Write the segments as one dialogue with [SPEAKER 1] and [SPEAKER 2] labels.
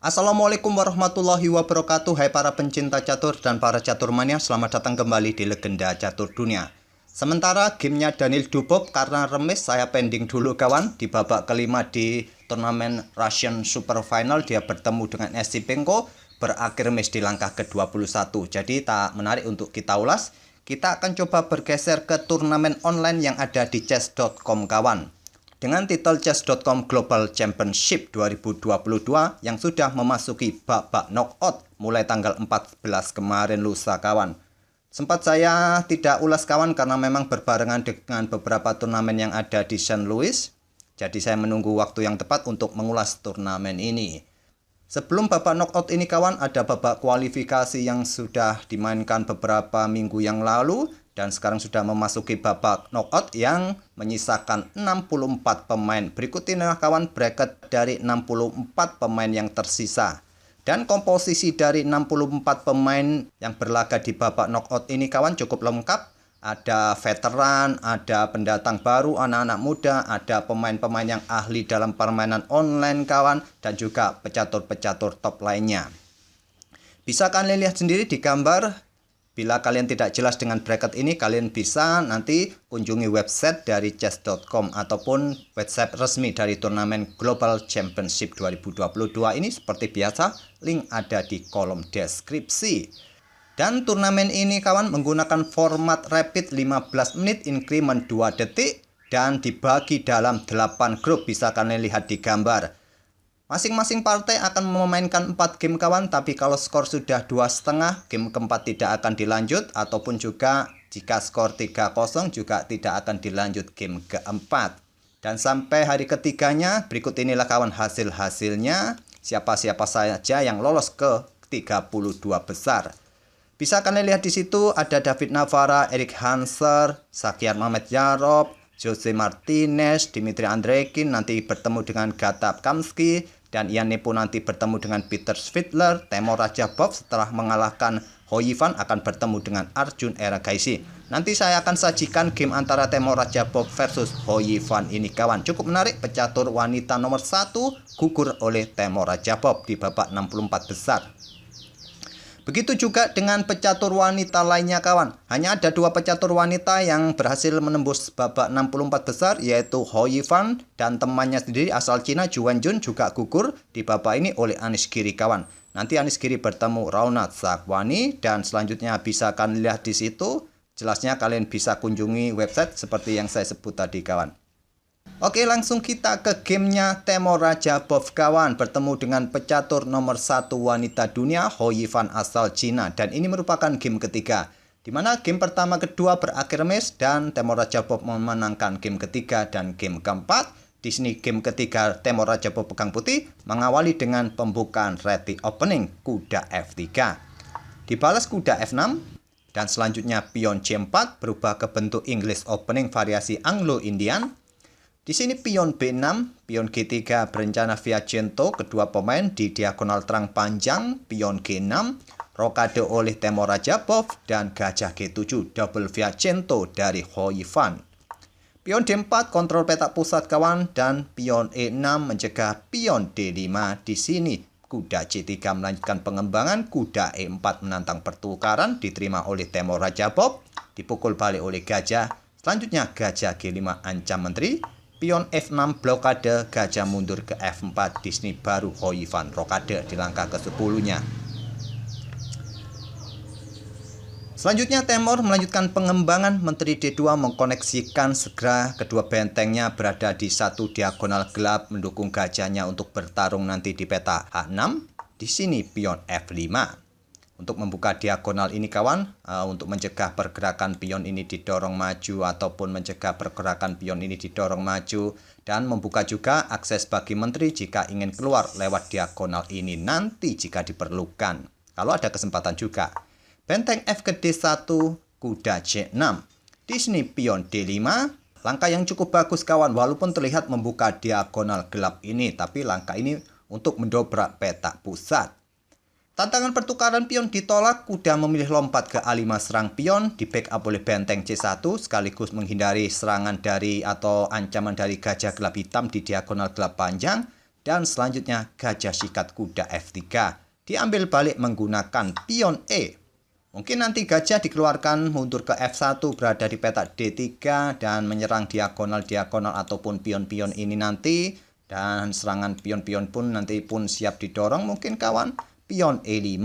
[SPEAKER 1] Assalamualaikum warahmatullahi wabarakatuh. Hai para pencinta catur dan para catur mania, selamat datang kembali di Legenda Catur Dunia. Sementara gamenya Daniel Dubov karena remis, saya pending dulu kawan. Di babak kelima di turnamen Russian Super Final, dia bertemu dengan Esipenko, berakhir remis di langkah ke-21. Jadi tak menarik untuk kita ulas. Kita akan coba bergeser ke turnamen online yang ada di chess.com kawan, dengan titel chess.com Global Championship 2022 yang sudah memasuki babak knockout mulai tanggal 14 kemarin lusa kawan. Sempat saya tidak ulas kawan karena memang berbarengan dengan beberapa turnamen yang ada di St. Louis. Jadi saya menunggu waktu yang tepat untuk mengulas turnamen ini. Sebelum babak knockout ini kawan, ada babak kualifikasi yang sudah dimainkan beberapa minggu yang lalu. Dan sekarang sudah memasuki babak knockout yang menyisakan 64 pemain. Berikut ini kawan bracket dari 64 pemain yang tersisa. Dan komposisi dari 64 pemain yang berlaga di babak knockout ini kawan cukup lengkap. Ada veteran, ada pendatang baru, anak-anak muda, ada pemain-pemain yang ahli dalam permainan online kawan, dan juga pecatur-pecatur top lainnya. Bisa kalian lihat sendiri di gambar. Bila kalian tidak jelas dengan bracket ini, kalian bisa nanti kunjungi website dari chess.com ataupun website resmi dari turnamen Global Championship 2022 ini. Seperti biasa, link ada di kolom deskripsi. Dan turnamen ini kawan menggunakan format rapid 15 menit increment 2 detik dan dibagi dalam 8 grup, bisa kalian lihat di gambar. Masing-masing partai akan memainkan 4 game kawan, tapi kalau skor sudah 2,5, game keempat tidak akan dilanjut, ataupun juga jika skor 3-0 juga tidak akan dilanjut game keempat. Dan sampai hari ketiganya, berikut inilah kawan hasil-hasilnya, siapa-siapa saja yang lolos ke 32 besar. Bisa kalian lihat di situ ada David Navara, Eric Hanser, Sakyar Mamedyarov, Jose Martinez, Dimitri Andreikin nanti bertemu dengan Gatab Kamsky, dan Ian Nepo nanti bertemu dengan Peter Svidler. Temur Rajabov setelah mengalahkan Ho Yifan akan bertemu dengan Arjun Eragaisi. Nanti saya akan sajikan game antara Temur Rajabov versus Ho Yifan ini kawan. Cukup menarik, pecatur wanita nomor 1 gugur oleh Temur Rajabov di babak 64 besar. Begitu juga dengan pecatur wanita lainnya kawan. Hanya ada 2 pecatur wanita yang berhasil menembus babak 64 besar, yaitu Ho Yifan dan temannya sendiri asal Cina Zhu Wenjun juga gugur di babak ini oleh Anish Giri kawan. Nanti Anish Giri bertemu Raunat Sakwani, dan selanjutnya bisa kalian lihat di situ. Jelasnya kalian bisa kunjungi website seperti yang saya sebut tadi kawan. Oke, langsung kita ke gamenya Temur Rajabov kawan, bertemu dengan pecatur nomor 1 wanita dunia Ho Yifan asal Cina, dan ini merupakan game ketiga, dimana game pertama kedua berakhir remis dan Temur Rajabov memenangkan game ketiga dan game keempat. Di sini game ketiga Temur Rajabov pegang putih mengawali dengan pembukaan ready opening kuda F3, dibalas kuda F6, dan selanjutnya pion C4 berubah ke bentuk English opening variasi Anglo-Indian. Di sini pion B6, pion G3 berencana via Gento, kedua pemain di diagonal terang panjang, pion G6, rokade oleh Temur Rajabov, dan gajah G7 double via Gento dari Ho Yifan. Pion D4 kontrol petak pusat kawan, dan pion E6 mencegah pion D5. Di sini kuda C3 melanjutkan pengembangan, kuda E4 menantang pertukaran, diterima oleh Temur Rajabov, dipukul balik oleh gajah. Selanjutnya gajah G5 ancam menteri. Pion F6 blokade, gajah mundur ke F4. Di sini baru Ho Yifan rokade di langkah ke-10-nya. Selanjutnya Temur melanjutkan pengembangan, menteri D2 mengkoneksikan segera kedua bentengnya berada di satu diagonal gelap mendukung gajahnya untuk bertarung nanti di peta H6. Di sini pion F5. Untuk membuka diagonal ini kawan, untuk mencegah pergerakan pion ini didorong maju ataupun mencegah pergerakan pion ini didorong maju, dan membuka juga akses bagi menteri jika ingin keluar lewat diagonal ini nanti jika diperlukan, kalau ada kesempatan juga. Benteng F ke D1, kuda C6. Di sini pion D5, langkah yang cukup bagus kawan, walaupun terlihat membuka diagonal gelap ini, tapi langkah ini untuk mendobrak petak pusat. Tantangan pertukaran pion ditolak, kuda memilih lompat ke A5 serang pion, di backup oleh benteng C1 sekaligus menghindari serangan dari atau ancaman dari gajah gelap hitam di diagonal gelap panjang. Dan selanjutnya gajah sikat kuda F3. Diambil balik menggunakan pion E. Mungkin nanti gajah dikeluarkan mundur ke F1 berada di petak D3 dan menyerang diagonal-diagonal ataupun pion-pion ini nanti. Dan serangan pion-pion pun nanti pun siap didorong mungkin kawan. Pion E5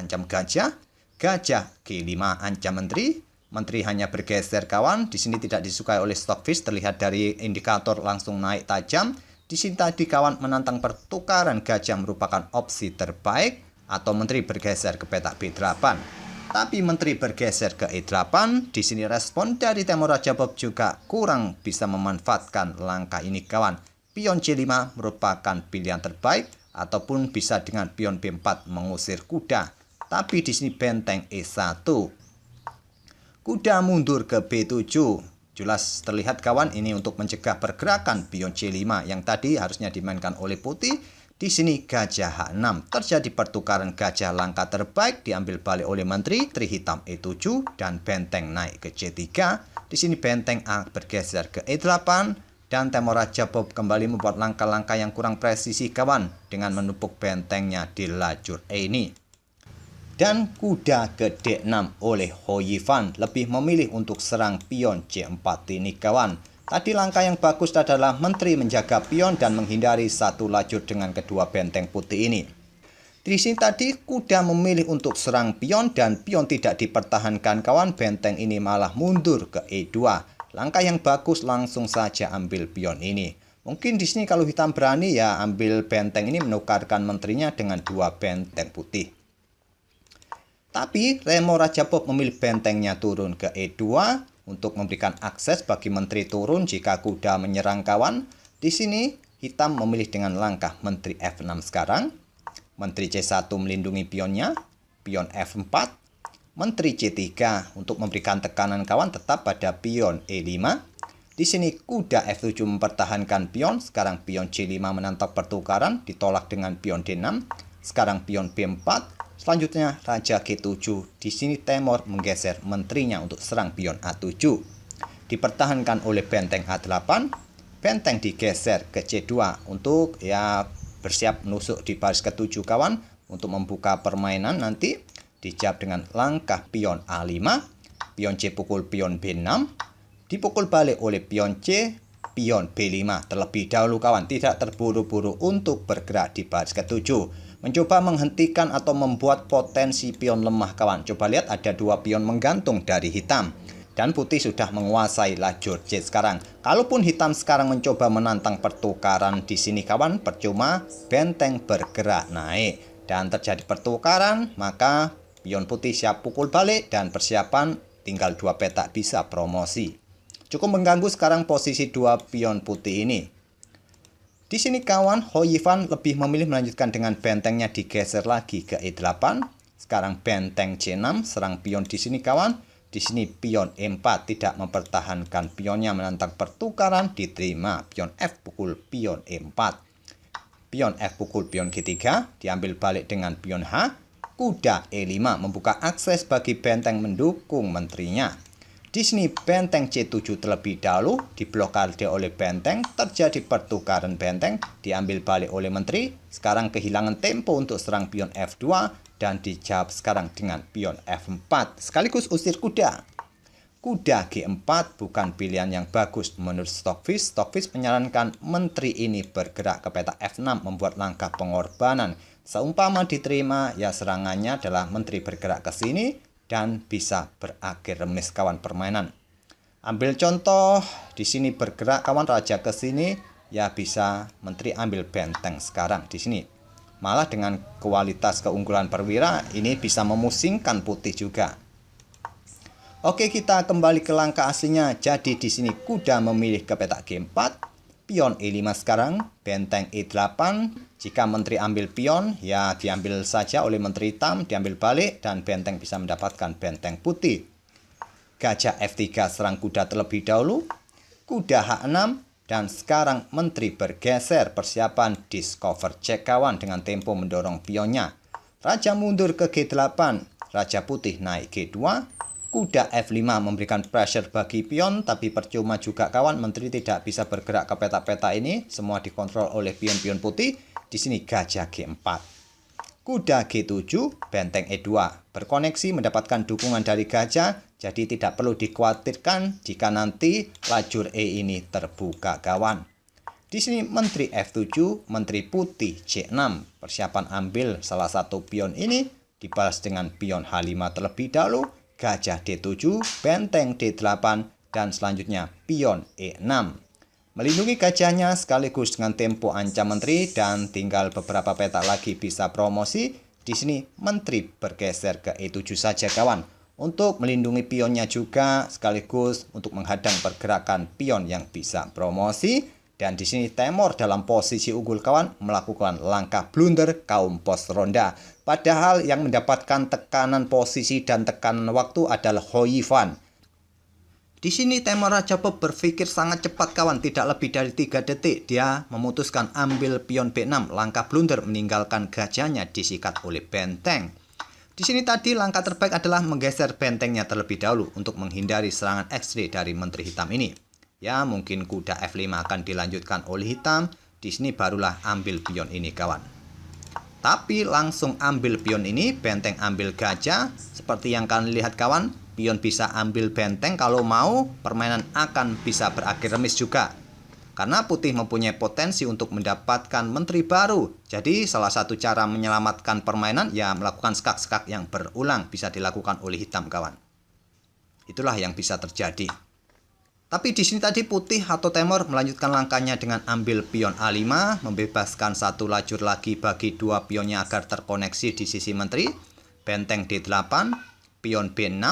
[SPEAKER 1] ancam gajah. Gajah G5 ancam menteri. Menteri hanya bergeser kawan. Di sini tidak disukai oleh Stockfish, terlihat dari indikator langsung naik tajam. Di sini tadi kawan menantang pertukaran gajah merupakan opsi terbaik atau menteri bergeser ke petak B8. Tapi menteri bergeser ke E8, di sini respon dari Temur Raja Bob juga kurang bisa memanfaatkan langkah ini kawan. Pion C5 merupakan pilihan terbaik ataupun bisa dengan pion B4 mengusir kuda. Tapi di sini benteng E1. Kuda mundur ke B7. Jelas terlihat kawan ini untuk mencegah pergerakan pion C5 yang tadi harusnya dimainkan oleh putih. Di sini gajah H6. Terjadi pertukaran gajah langkah terbaik diambil balik oleh menteri. Tri hitam E7 dan benteng naik ke C3. Di sini benteng A bergeser ke E8 dan Temur Raja Bob kembali membuat langkah-langkah yang kurang presisi kawan dengan menumpuk bentengnya di lajur E ini. Dan kuda ke D6 oleh Ho Yifan lebih memilih untuk serang pion C4 ini kawan. Tadi langkah yang bagus adalah menteri menjaga pion dan menghindari satu lajur dengan kedua benteng putih ini. Di sini tadi kuda memilih untuk serang pion dan pion tidak dipertahankan kawan. Benteng ini malah mundur ke E2. Langkah yang bagus langsung saja ambil pion ini. Mungkin di sini kalau hitam berani ya ambil benteng ini menukarkan menterinya dengan dua benteng putih. Tapi Temur Raja Bob memilih bentengnya turun ke E2 untuk memberikan akses bagi menteri turun jika kuda menyerang kawan. Di sini hitam memilih dengan langkah menteri F6 sekarang. Menteri C1 melindungi pionnya, pion F4. Menteri C3 untuk memberikan tekanan kawan tetap pada pion E5. Di sini kuda F7 mempertahankan pion, sekarang pion C5 menantang pertukaran, ditolak dengan pion D6. Sekarang pion B4. Selanjutnya Raja G7. Di sini Temur menggeser menterinya untuk serang pion A7. Dipertahankan oleh benteng A8. Benteng digeser ke C2 untuk ya bersiap menusuk di baris ke-7 kawan untuk membuka permainan nanti. Dijawab dengan langkah pion A5. Pion C pukul pion B6. Dipukul balik oleh pion C. Pion B5 terlebih dahulu kawan, tidak terburu-buru untuk bergerak di baris ke-7. Mencoba menghentikan atau membuat potensi pion lemah kawan. Coba lihat ada dua pion menggantung dari hitam. Dan putih sudah menguasai lajur C sekarang. Kalaupun hitam sekarang mencoba menantang pertukaran di sini kawan, percuma, benteng bergerak naik. Dan terjadi pertukaran, maka pion putih siap pukul balik dan persiapan tinggal dua petak bisa promosi. Cukup mengganggu sekarang posisi dua pion putih ini. Di sini kawan, Ho Yifan lebih memilih melanjutkan dengan bentengnya digeser lagi ke E8. Sekarang benteng C6 serang pion di sini kawan. Di sini pion E4 tidak mempertahankan pionnya menantang pertukaran, diterima pion F pukul pion E4. Pion F pukul pion G3 diambil balik dengan pion H. Kuda E5 membuka akses bagi benteng mendukung menterinya. Di sini benteng C7 terlebih dahulu diblokade oleh benteng, terjadi pertukaran benteng, diambil balik oleh menteri. Sekarang kehilangan tempo untuk serang pion F2 dan dijawab sekarang dengan pion F4 sekaligus usir kuda. Kuda G4 bukan pilihan yang bagus menurut Stockfish. Stockfish menyarankan menteri ini bergerak ke petak F6 membuat langkah pengorbanan. Seumpama diterima ya serangannya adalah menteri bergerak ke sini dan bisa berakhir remis kawan permainan. Ambil contoh di sini bergerak kawan raja ke sini ya bisa menteri ambil benteng sekarang di sini. Malah dengan kualitas keunggulan perwira ini bisa memusingkan putih juga. Oke, kita kembali ke langkah aslinya. Jadi di sini kuda memilih ke petak G4, pion E5 sekarang, benteng E8. Jika menteri ambil pion, ya diambil saja oleh menteri hitam, diambil balik, dan benteng bisa mendapatkan benteng putih. Gajah F3 serang kuda terlebih dahulu, kuda H6, dan sekarang menteri bergeser, persiapan discover check kawan dengan tempo mendorong pionnya. Raja mundur ke G8, raja putih naik G2, Kuda F5 memberikan pressure bagi pion, tapi percuma juga kawan, menteri tidak bisa bergerak ke peta-peta ini, semua dikontrol oleh pion-pion putih. Di sini gajah G4. Kuda G7, benteng E2 berkoneksi mendapatkan dukungan dari gajah, jadi tidak perlu dikhawatirkan jika nanti lajur E ini terbuka kawan. Di sini menteri F7, menteri putih C6, persiapan ambil salah satu pion ini, dibalas dengan pion H5 terlebih dahulu, gajah D7, benteng D8, dan selanjutnya pion E6. Melindungi gajahnya sekaligus dengan tempo ancam menteri dan tinggal beberapa petak lagi bisa promosi. Di sini menteri bergeser ke E7 saja kawan. Untuk melindungi pionnya juga sekaligus untuk menghadang pergerakan pion yang bisa promosi. Dan di sini Temor dalam posisi unggul kawan melakukan langkah blunder kaum pos ronda. Padahal yang mendapatkan tekanan posisi dan tekanan waktu adalah Hou Yifan. Di sini Temor Rajapop berpikir sangat cepat kawan, tidak lebih dari 3 detik. Dia memutuskan ambil pion B6, langkah blunder meninggalkan gajahnya disikat oleh benteng. Di sini tadi langkah terbaik adalah menggeser bentengnya terlebih dahulu untuk menghindari serangan X-ray dari menteri hitam ini. Ya, mungkin kuda F5 akan dilanjutkan oleh hitam. Di sini barulah ambil pion ini kawan. Tapi langsung ambil pion ini, benteng ambil gajah. Seperti yang kalian lihat kawan, pion bisa ambil benteng kalau mau, permainan akan bisa berakhir remis juga. Karena putih mempunyai potensi untuk mendapatkan menteri baru. Jadi salah satu cara menyelamatkan permainan ya melakukan skak-skak yang berulang bisa dilakukan oleh hitam kawan. Itulah yang bisa terjadi. Tapi di sini tadi putih atau Temor melanjutkan langkahnya dengan ambil pion A5, membebaskan satu lajur lagi bagi dua pionnya agar terkoneksi di sisi menteri. Benteng D8, pion B6,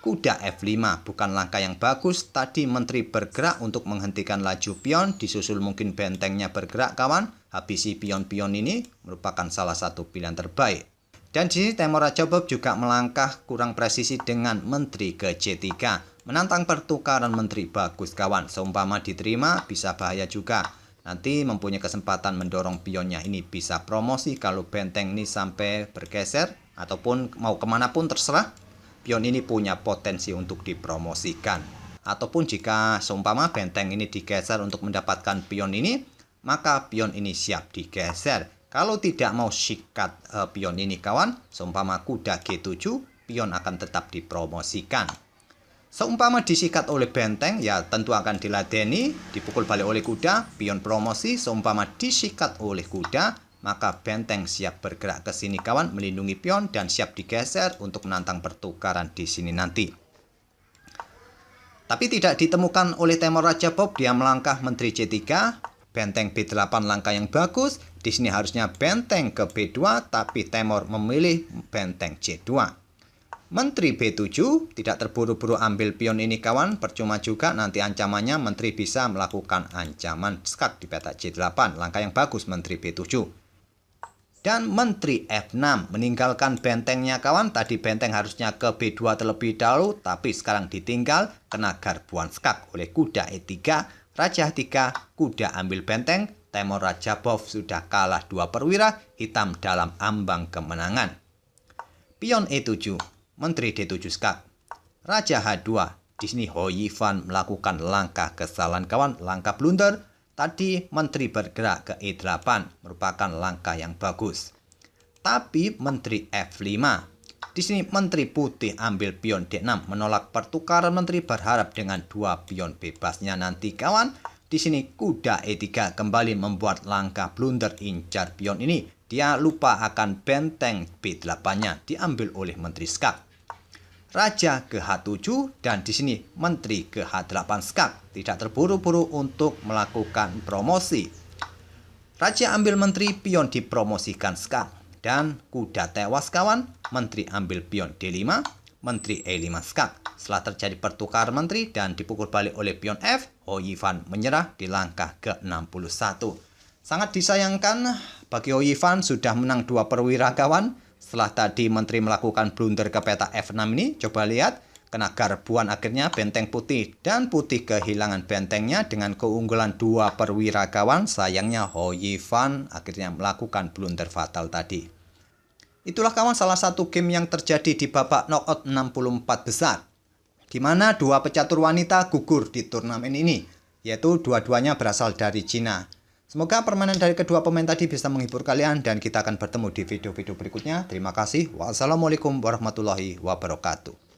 [SPEAKER 1] kuda F5, bukan langkah yang bagus. Tadi menteri bergerak untuk menghentikan laju pion, disusul mungkin bentengnya bergerak kawan. Habisi pion-pion ini merupakan salah satu pilihan terbaik. Dan di sini Temor Rajapop juga melangkah kurang presisi dengan menteri ke C3. Menantang pertukaran menteri bagus kawan. Seumpama diterima bisa bahaya juga. Nanti mempunyai kesempatan mendorong pionnya ini bisa promosi kalau benteng ini sampai bergeser. Ataupun mau kemanapun terserah. Pion ini punya potensi untuk dipromosikan. Ataupun jika seumpama benteng ini digeser untuk mendapatkan pion ini. Maka pion ini siap digeser. Kalau tidak mau sikat pion ini kawan, seumpama kuda G7, pion akan tetap dipromosikan. Seumpama disikat oleh benteng, ya tentu akan diladeni, dipukul balik oleh kuda, pion promosi. Seumpama disikat oleh kuda, maka benteng siap bergerak ke sini kawan, melindungi pion dan siap digeser untuk menantang pertukaran di sini nanti. Tapi tidak ditemukan oleh Temor Rajapop, dia melangkah menteri C3. Benteng B8 langkah yang bagus. Di sini harusnya benteng ke B2, tapi Temor memilih benteng C2. Menteri B7 tidak terburu-buru ambil pion ini kawan, percuma juga nanti ancamannya menteri bisa melakukan ancaman skak di peta C8. Langkah yang bagus menteri B7. Dan menteri F6 meninggalkan bentengnya kawan. Tadi benteng harusnya ke B2 terlebih dahulu, tapi sekarang ditinggal kena garbuan skak oleh kuda E3. Raja 3, kuda ambil benteng, Temor Rajapop sudah kalah 2 perwira, hitam dalam ambang kemenangan. Pion E7, menteri D7 skak. Raja H2, di sini Hou Yifan melakukan langkah kesalahan kawan, langkah blunder. Tadi menteri bergerak ke E8, merupakan langkah yang bagus. Tapi menteri F5, di sini menteri putih ambil pion D6, menolak pertukaran menteri, berharap dengan 2 pion bebasnya nanti kawan. Di sini kuda E3 kembali membuat langkah blunder incar pion ini. Dia lupa akan benteng B8-nya diambil oleh menteri skak. Raja ke H7 dan di sini menteri ke H8 skak. Tidak terburu-buru untuk melakukan promosi. Raja ambil menteri, pion dipromosikan skak. Dan kuda tewas kawan, menteri ambil pion D5, menteri E5 skak. Setelah terjadi pertukaran menteri dan dipukul balik oleh pion F, Hou Yifan menyerah di langkah ke-61. Sangat disayangkan bagi Hou Yifan sudah menang 2 perwira kawan. Setelah tadi menteri melakukan blunder ke peta F6 ini, coba lihat, kena garbuan akhirnya benteng putih. Dan putih kehilangan bentengnya dengan keunggulan 2 perwira kawan. Sayangnya Hou Yifan akhirnya melakukan blunder fatal tadi. Itulah kawan salah satu game yang terjadi di babak knockout 64 besar. di mana dua pecatur wanita gugur di turnamen ini, yaitu dua-duanya berasal dari Cina. Semoga permainan dari kedua pemain tadi bisa menghibur kalian dan kita akan bertemu di video-video berikutnya. Terima kasih. Wassalamualaikum warahmatullahi wabarakatuh.